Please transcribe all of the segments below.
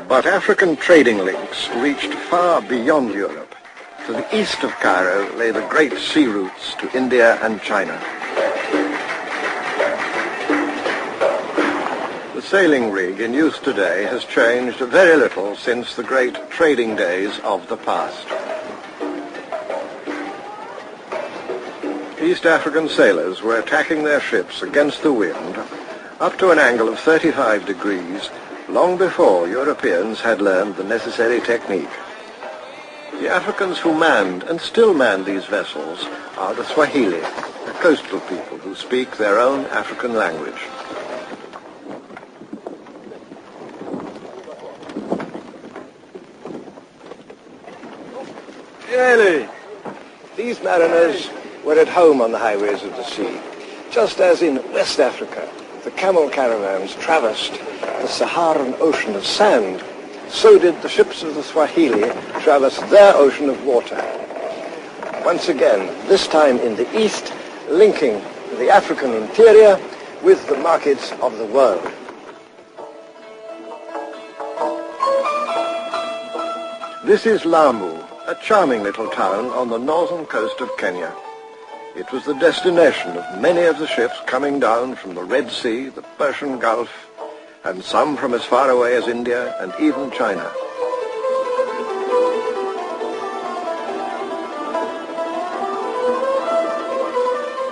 But African trading links reached far beyond Europe. To the east of Cairo lay the great sea routes to India and China. The sailing rig in use today has changed very little since the great trading days of the past. East African sailors were attacking their ships against the wind up to an angle of 35 degrees long before Europeans had learned the necessary technique. The Africans who manned and still man these vessels are the Swahili, a coastal people who speak their own African language. Really, these mariners were at home on the highways of the sea, just as in West Africa the camel caravans traversed the Saharan ocean of sand. So did the ships of the Swahili traverse their ocean of water. Once again, this time in the east, linking the African interior with the markets of the world. This is Lamu, a charming little town on the northern coast of Kenya. It was the destination of many of the ships coming down from the Red Sea, the Persian Gulf, and some from as far away as India and even China.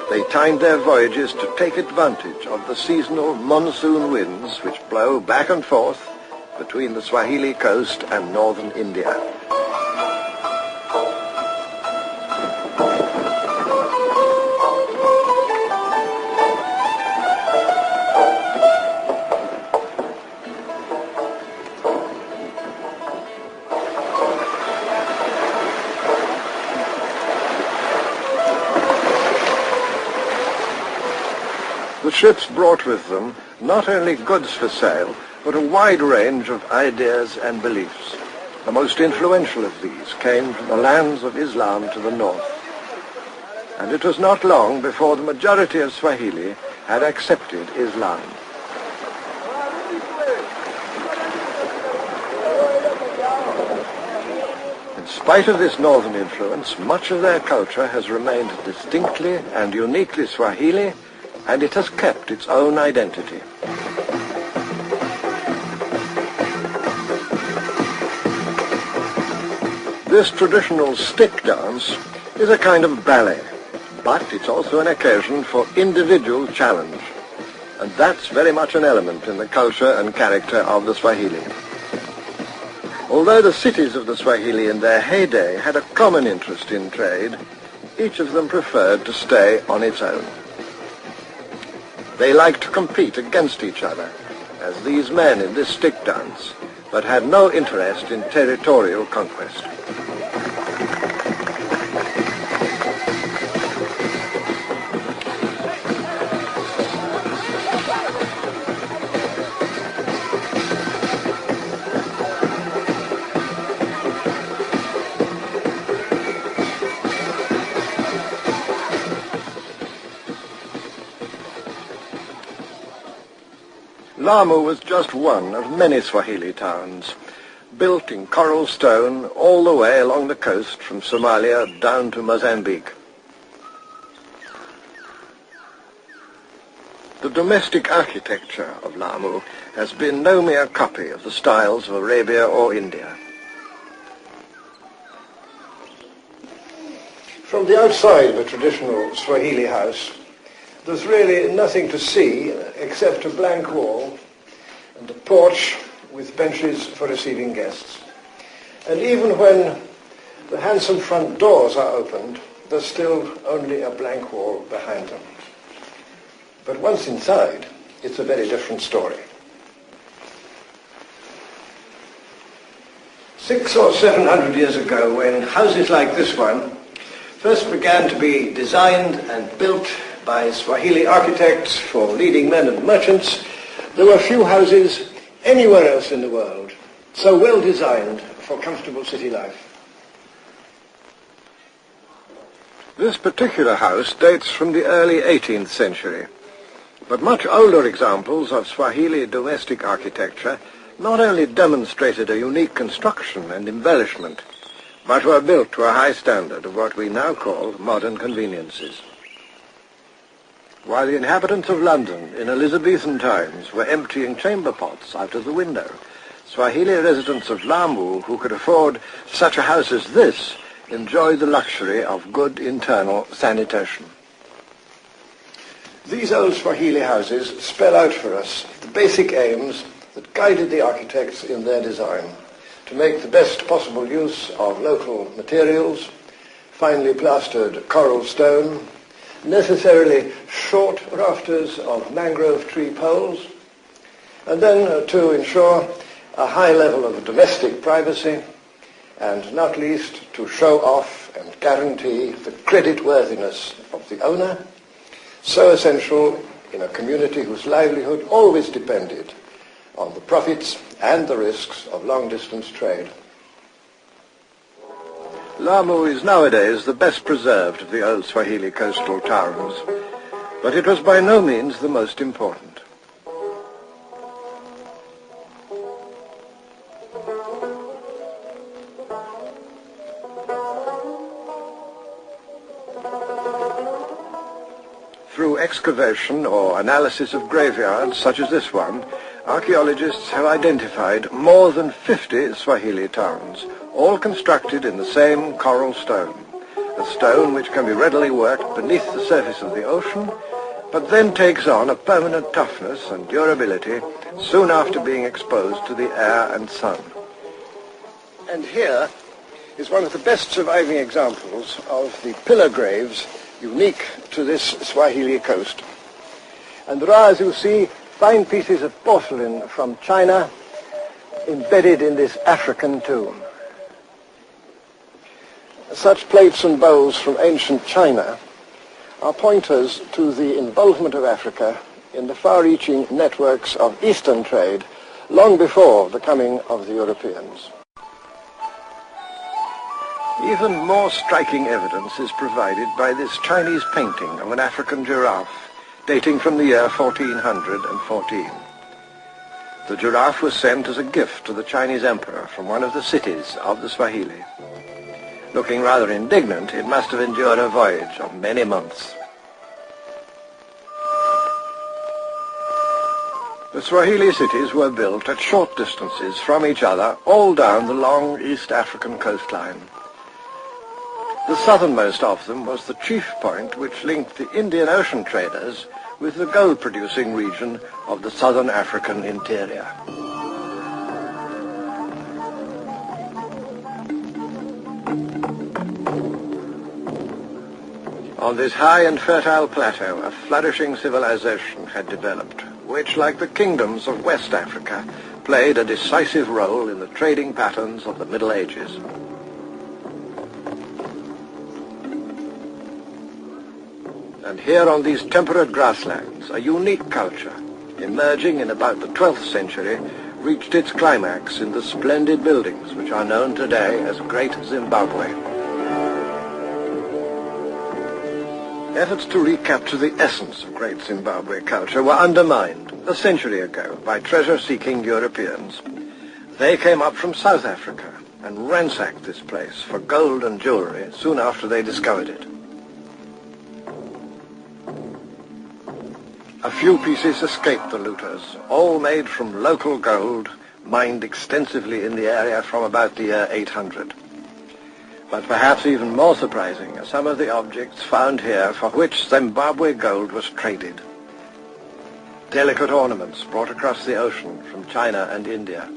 They timed their voyages to take advantage of the seasonal monsoon winds which blow back and forth between the Swahili coast and northern India. The ships brought with them not only goods for sale, but a wide range of ideas and beliefs. The most influential of these came from the lands of Islam to the north. And it was not long before the majority of Swahili had accepted Islam. In spite of this northern influence, much of their culture has remained distinctly and uniquely Swahili, and it has kept its own identity. This traditional stick dance is a kind of ballet, but it's also an occasion for individual challenge, and that's very much an element in the culture and character of the Swahili. Although the cities of the Swahili in their heyday had a common interest in trade, each of them preferred to stay on its own. They liked to compete against each other, as these men in this stick dance, but had no interest in territorial conquest. Lamu was just one of many Swahili towns, built in coral stone all the way along the coast from Somalia down to Mozambique. The domestic architecture of Lamu has been no mere copy of the styles of Arabia or India. From the outside of a traditional Swahili house, there's really nothing to see except a blank wall and a porch with benches for receiving guests. And even when the handsome front doors are opened, there's still only a blank wall behind them. But once inside, it's a very different story. 600 or 700 years ago, when houses like this one first began to be designed and built by Swahili architects for leading men and merchants, there were few houses anywhere else in the world so well designed for comfortable city life. This particular house dates from the early 18th century, but much older examples of Swahili domestic architecture not only demonstrated a unique construction and embellishment, but were built to a high standard of what we now call modern conveniences. While the inhabitants of London in Elizabethan times were emptying chamber pots out of the window, Swahili residents of Lamu who could afford such a house as this enjoyed the luxury of good internal sanitation. These old Swahili houses spell out for us the basic aims that guided the architects in their design: to make the best possible use of local materials, finely plastered coral stone, necessarily short rafters of mangrove tree poles, and then to ensure a high level of domestic privacy, and not least to show off and guarantee the creditworthiness of the owner, so essential in a community whose livelihood always depended on the profits and the risks of long-distance trade. Lamu is nowadays the best preserved of the old Swahili coastal towns, but it was by no means the most important. Through excavation or analysis of graveyards such as this one, archaeologists have identified more than 50 Swahili towns, all constructed in the same coral stone, a stone which can be readily worked beneath the surface of the ocean, but then takes on a permanent toughness and durability soon after being exposed to the air and sun. And here is one of the best surviving examples of the pillar graves unique to this Swahili coast. And there are, as you see, fine pieces of porcelain from China embedded in this African tomb. Such plates and bowls from ancient China are pointers to the involvement of Africa in the far-reaching networks of Eastern trade long before the coming of the Europeans. Even more striking evidence is provided by this Chinese painting of an African giraffe dating from the year 1414. The giraffe was sent as a gift to the Chinese emperor from one of the cities of the Swahili. Looking rather indignant, it must have endured a voyage of many months. The Swahili cities were built at short distances from each other all down the long East African coastline. The southernmost of them was the chief point which linked the Indian Ocean traders with the gold-producing region of the southern African interior. On this high and fertile plateau, a flourishing civilization had developed, which, like the kingdoms of West Africa, played a decisive role in the trading patterns of the Middle Ages. And here on these temperate grasslands, a unique culture, emerging in about the 12th century, reached its climax in the splendid buildings which are known today as Great Zimbabwe. Efforts to recapture the essence of Great Zimbabwe culture were undermined a century ago by treasure-seeking Europeans. They came up from South Africa and ransacked this place for gold and jewelry soon after they discovered it. A few pieces escaped the looters, all made from local gold, mined extensively in the area from about the year 800. But perhaps even more surprising are some of the objects found here for which Zimbabwe gold was traded. Delicate ornaments brought across the ocean from China and India.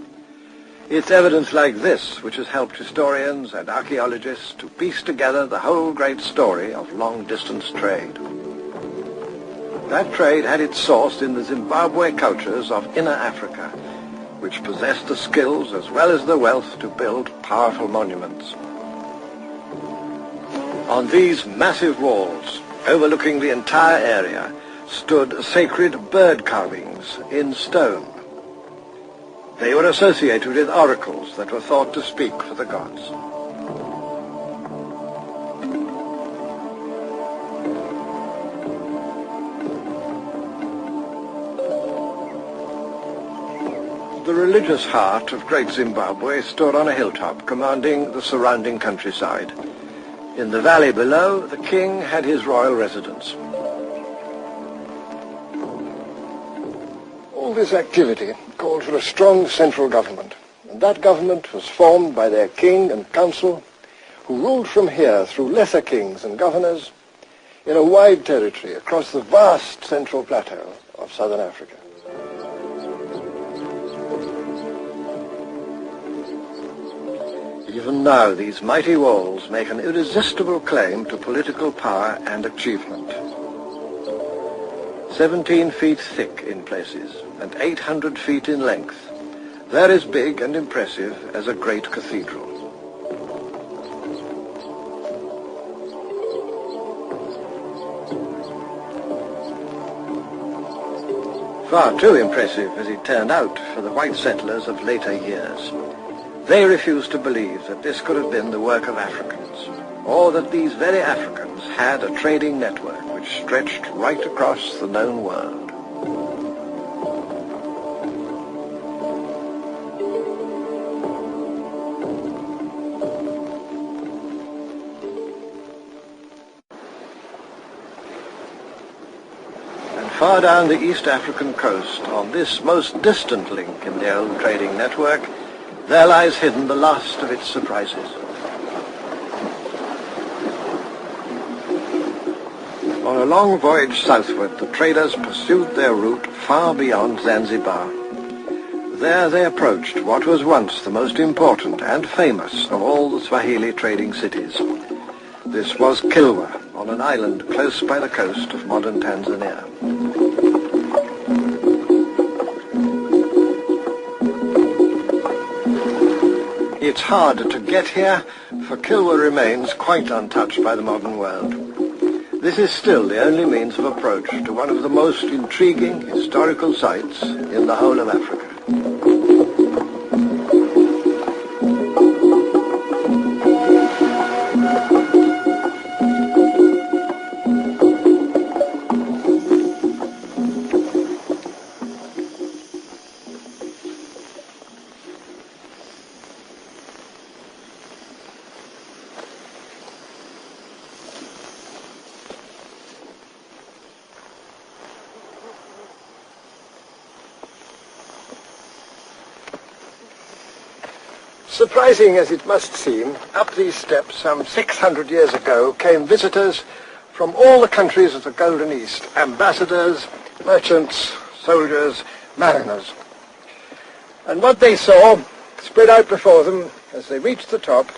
It's evidence like this which has helped historians and archaeologists to piece together the whole great story of long-distance trade. That trade had its source in the Zimbabwe cultures of Inner Africa, which possessed the skills as well as the wealth to build powerful monuments. On these massive walls, overlooking the entire area, stood sacred bird carvings in stone. They were associated with oracles that were thought to speak for the gods. The religious heart of Great Zimbabwe stood on a hilltop commanding the surrounding countryside. In the valley below, the king had his royal residence. All this activity called for a strong central government, and that government was formed by their king and council, who ruled from here through lesser kings and governors in a wide territory across the vast central plateau of southern Africa. Even now, these mighty walls make an irresistible claim to political power and achievement. 17 feet thick in places and 800 feet in length, they're as big and impressive as a great cathedral. Far too impressive, as it turned out, for the white settlers of later years. They refused to believe that this could have been the work of Africans, or that these very Africans had a trading network which stretched right across the known world. And far down the East African coast, on this most distant link in the old trading network, there lies hidden the last of its surprises. On a long voyage southward, the traders pursued their route far beyond Zanzibar. There they approached what was once the most important and famous of all the Swahili trading cities. This was Kilwa, on an island close by the coast of modern Tanzania. It's hard to get here, for Kilwa remains quite untouched by the modern world. This is still the only means of approach to one of the most intriguing historical sites in the whole of Africa. Surprising as it must seem, up these steps some 600 years ago came visitors from all the countries of the Golden East, ambassadors, merchants, soldiers, mariners. And what they saw, spread out before them as they reached the top,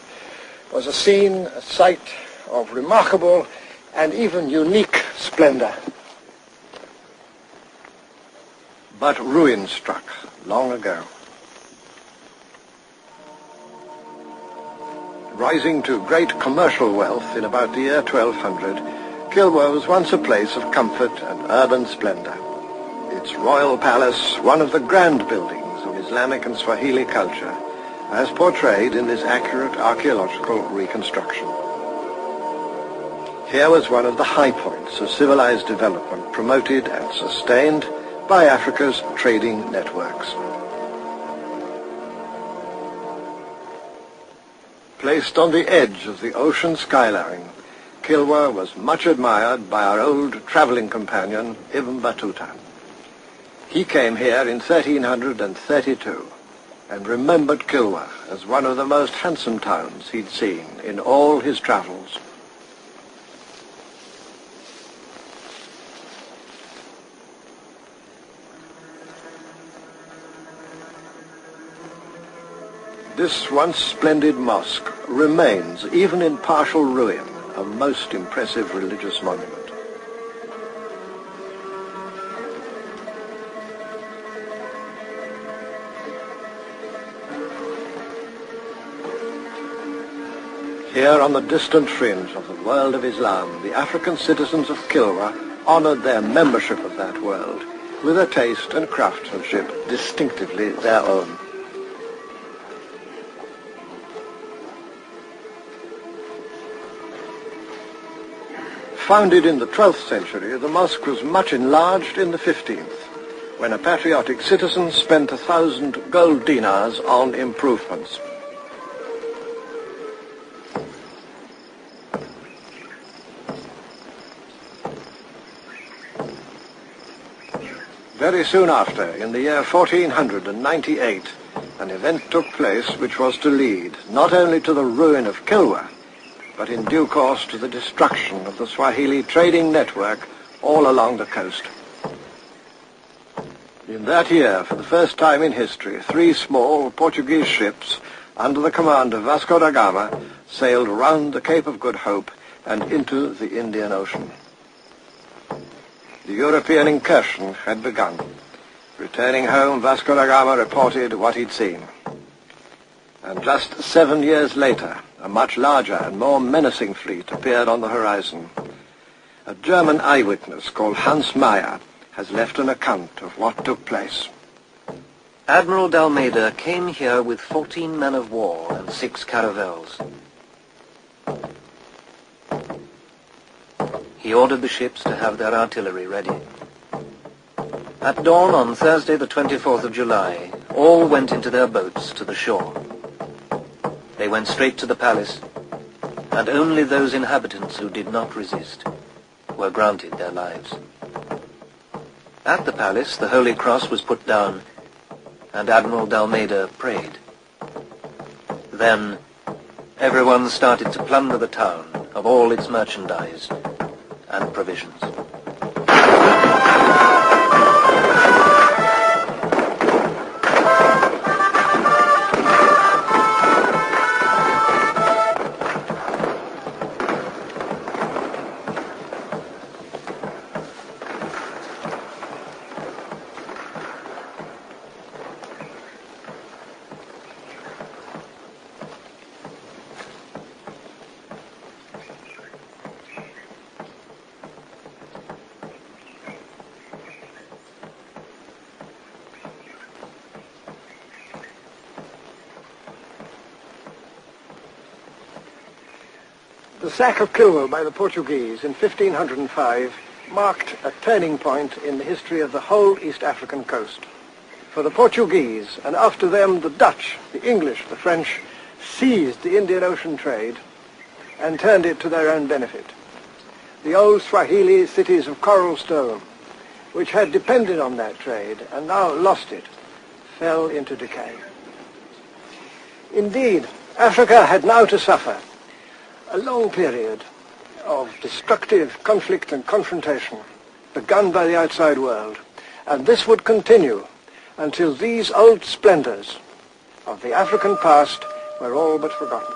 was a scene, a sight of remarkable and even unique splendor. But ruin struck long ago. Rising to great commercial wealth in about the year 1200, Kilwa was once a place of comfort and urban splendor. Its royal palace, one of the grand buildings of Islamic and Swahili culture, as portrayed in this accurate archaeological reconstruction. Here was one of the high points of civilized development promoted and sustained by Africa's trading networks. Placed on the edge of the ocean skyline, Kilwa was much admired by our old traveling companion, Ibn Battuta. He came here in 1332 and remembered Kilwa as one of the most handsome towns he'd seen in all his travels. This once splendid mosque remains, even in partial ruin, a most impressive religious monument. Here on the distant fringe of the world of Islam, the African citizens of Kilwa honored their membership of that world with a taste and craftsmanship distinctively their own. Founded in the 12th century, the mosque was much enlarged in the 15th, when a patriotic citizen spent 1,000 gold dinars on improvements. Very soon after, in the year 1498, an event took place which was to lead not only to the ruin of Kilwa, but in due course to the destruction of the Swahili trading network all along the coast. In that year, for the first time in history, 3 small Portuguese ships under the command of Vasco da Gama sailed round the Cape of Good Hope and into the Indian Ocean. The European incursion had begun. Returning home, Vasco da Gama reported what he'd seen. And just 7 years later, a much larger and more menacing fleet appeared on the horizon. A German eyewitness called Hans Meyer has left an account of what took place. Admiral d'Almeida came here with 14 men of war and 6 caravels. He ordered the ships to have their artillery ready. At dawn on Thursday the 24th of July, all went into their boats to the shore. They went straight to the palace, and only those inhabitants who did not resist were granted their lives. At the palace, the Holy Cross was put down, and Admiral d'Almeida prayed. Then, everyone started to plunder the town of all its merchandise and provisions. The sack of Kilwa by the Portuguese in 1505 marked a turning point in the history of the whole East African coast. For the Portuguese, and after them the Dutch, the English, the French, seized the Indian Ocean trade and turned it to their own benefit. The old Swahili cities of coral stone, which had depended on that trade and now lost it, fell into decay. Indeed, Africa had now to suffer a long period of destructive conflict and confrontation begun by the outside world, and this would continue until these old splendors of the African past were all but forgotten.